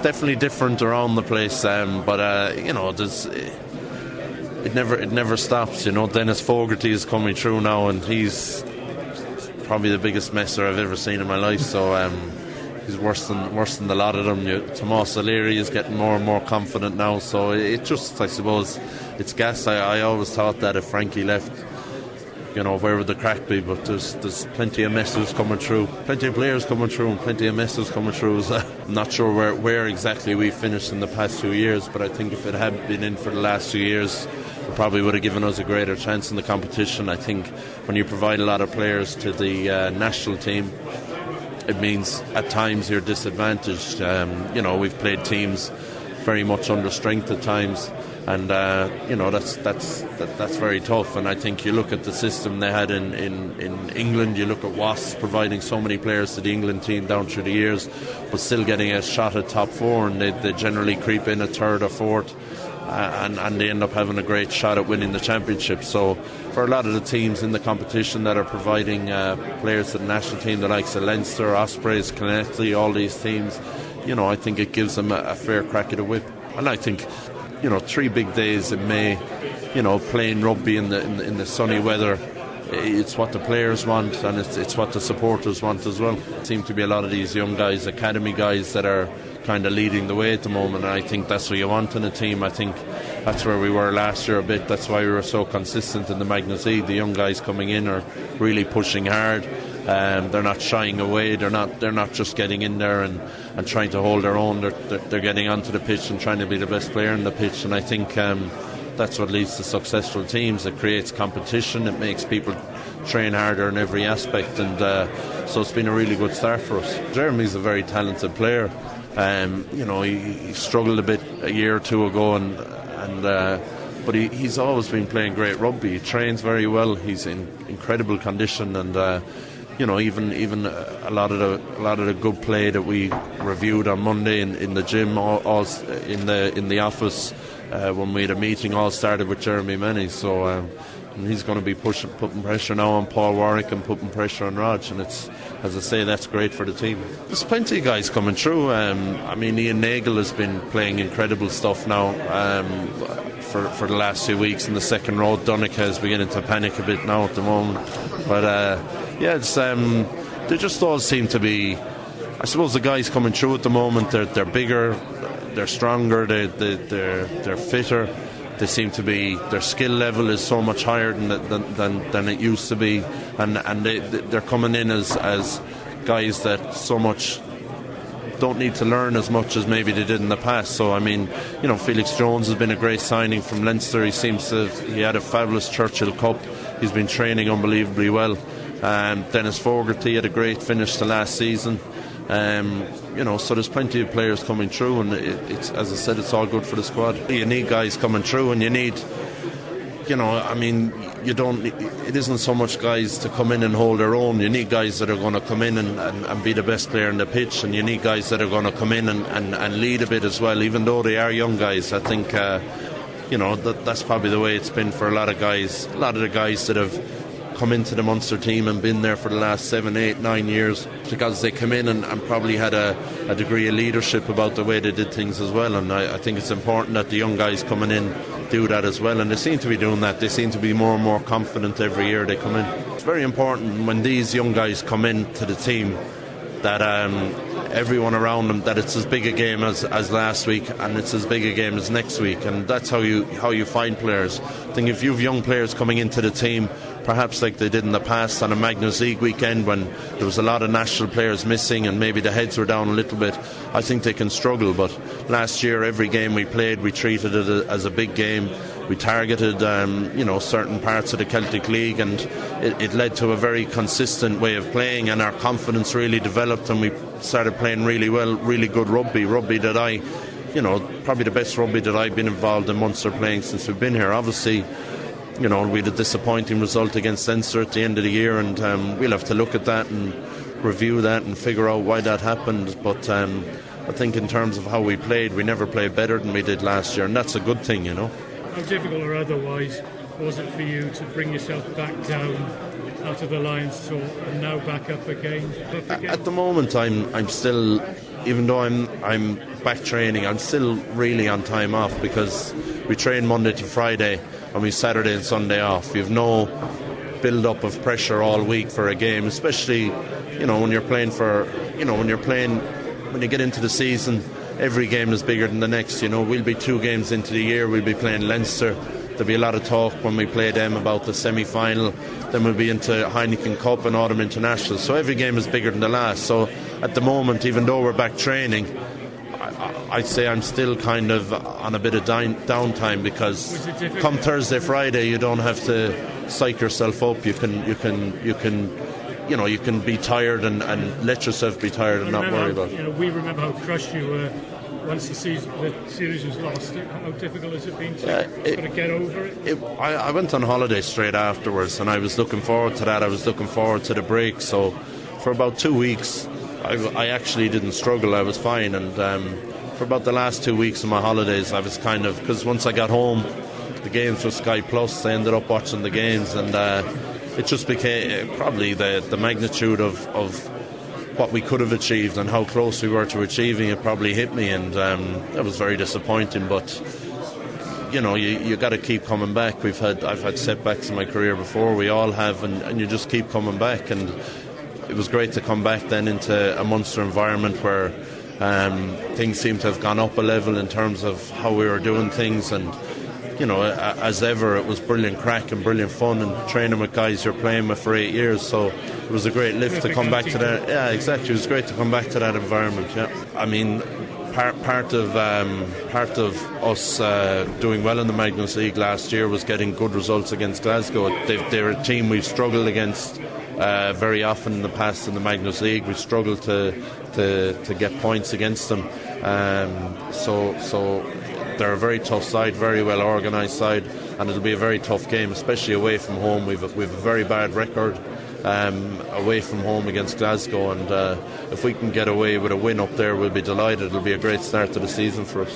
definitely different around the place, but you know, it never stops. You know, Dennis Fogarty is coming through now, and he's probably the biggest messer I've ever seen in my life. So he's worse than the lot of them. Tomas O'Leary is getting more and more confident now. So it just, I suppose, it's gas. I always thought that if Frankie left, you know, where would the crack be? But there's plenty of messes coming through, plenty of players coming through, and plenty of messes coming through. So I'm not sure where exactly we finished in the past 2 years, but I think if it had been in for the last 2 years, it probably would have given us a greater chance in the competition. I think when you provide a lot of players to the national team, it means at times you're disadvantaged. You know, we've played teams very much under strength at times, and you know, that's very tough. And I think you look at the system they had in England, you look at Wasps providing so many players to the England team down through the years, but still getting a shot at top four, and they generally creep in a third or fourth, and they end up having a great shot at winning the championship. So for a lot of the teams in the competition that are providing players to the national team, the likes of Leinster, Ospreys, Connecticut, all these teams, you know, I think it gives them a fair crack at the whip. And I think, you know, 3 big days in May, you know, playing rugby in the sunny weather, it's what the players want, and it's what the supporters want as well. It seems to be a lot of these young guys, academy guys, that are kind of leading the way at the moment, and I think that's what you want in a team. I think that's where we were last year a bit. That's why we were so consistent in the Magners League. The young guys coming in are really pushing hard. They're not shying away. They're not just getting in there and trying to hold their own. They're getting onto the pitch and trying to be the best player on the pitch. And I think that's what leads to successful teams. It creates competition. It makes people train harder in every aspect. And so it's been a really good start for us. Jeremy's a very talented player. You know, he struggled a bit a year or two ago, but he's always been playing great rugby. He trains very well. He's in incredible condition, and you know, even a lot of the good play that we reviewed on Monday in the gym, all in the office when we had a meeting, all started with Jeremy Menny. So and he's going to be putting pressure now on Paul Warwick and putting pressure on Rog, and it's, as I say, that's great for the team. There's plenty of guys coming through. I mean, Ian Nagle has been playing incredible stuff now for the last 2 weeks in the second row. Donica is beginning to panic a bit now at the moment, but yeah, it's they just all seem to be, I suppose, the guys coming through at the moment. They're bigger, they're stronger, they're fitter. They seem to be, their skill level is so much higher than it used to be, and they're coming in as guys that so much don't need to learn as much as maybe they did in the past. So I mean, you know, Felix Jones has been a great signing from Leinster. He had a fabulous Churchill Cup. He's been training unbelievably well. Dennis Fogarty had a great finish to last season. You know, so there's plenty of players coming through, and it's, as I said, it's all good for the squad. You need guys coming through, and you need, you know, I mean, it isn't so much guys to come in and hold their own. You need guys that are going to come in and be the best player on the pitch, and you need guys that are going to come in and lead a bit as well, even though they are young guys. I think you know, that's probably the way it's been for a lot of guys. A lot of the guys that have come into the Munster team and been there for the last 7, 8, 9 years, because they come in and probably had a degree of leadership about the way they did things as well. And I think it's important that the young guys coming in do that as well, and they seem to be doing that. They seem to be more and more confident every year they come in. It's very important when these young guys come into the team that everyone around them, that it's as big a game as last week, and it's as big a game as next week, and that's how you find players. I think if you have young players coming into the team, perhaps like they did in the past on a Magners League weekend when there was a lot of national players missing and maybe the heads were down a little bit, I think they can struggle. But last year, every game we played, we treated it as a big game. We targeted you know, certain parts of the Celtic League, and it led to a very consistent way of playing, and our confidence really developed, and we started playing really well, really good rugby that you know, probably the best rugby that I've been involved in Munster playing since we've been here. Obviously, you know, we had a disappointing result against Leinster at the end of the year, and we'll have to look at that and review that and figure out why that happened. But I think in terms of how we played, we never played better than we did last year, and that's a good thing, you know. How difficult or otherwise was it for you to bring yourself back down out of the Lions tour and now back up again? At the moment, I'm still, even though I'm back training. I'm still really on time off because we train Monday to Friday and we Saturday and Sunday off. You've no build-up of pressure all week for a game, especially, when you're playing when you get into the season, every game is bigger than the next. We'll be 2 games into the year, we'll be playing Leinster. There'll be a lot of talk when we play them about the semi-final. Then we'll be into Heineken Cup and Autumn International. So every game is bigger than the last. So at the moment, even though we're back training, I'd say I'm still kind of on a bit of downtime, because come Thursday, Friday, you don't have to psych yourself up. You can be tired and let yourself be tired and not worry about it. We remember how crushed you were once the series was lost. How difficult has it been to get over it? I went on holiday straight afterwards, and I was looking forward to that. I was looking forward to the break. So for about 2 weeks, I actually didn't struggle. I was fine. And for about the last 2 weeks of my holidays, I was because once I got home, the games were Sky Plus. I ended up watching the games, and it just became probably the magnitude of what we could have achieved and how close we were to achieving it probably hit me, and that was very disappointing. But you got to keep coming back. I've had setbacks in my career before. We all have, and you just keep coming back. And it was great to come back then into a Munster environment where things seem to have gone up a level in terms of how we were doing things. And as ever, it was brilliant crack and brilliant fun, and training with guys you're playing with for 8 years. So it was a great lift to come back to that. Yeah, exactly. It was great to come back to that environment. Yeah, I mean, part of us doing well in the Magners League last year was getting good results against Glasgow. They're a team we've struggled against very often in the past in the Magners League. We've struggled to get points against them. So they're a very tough side, very well organised side, and it'll be a very tough game, especially away from home. We've a very bad record away from home against Glasgow, and if we can get away with a win up there, we'll be delighted. It'll be a great start to the season for us.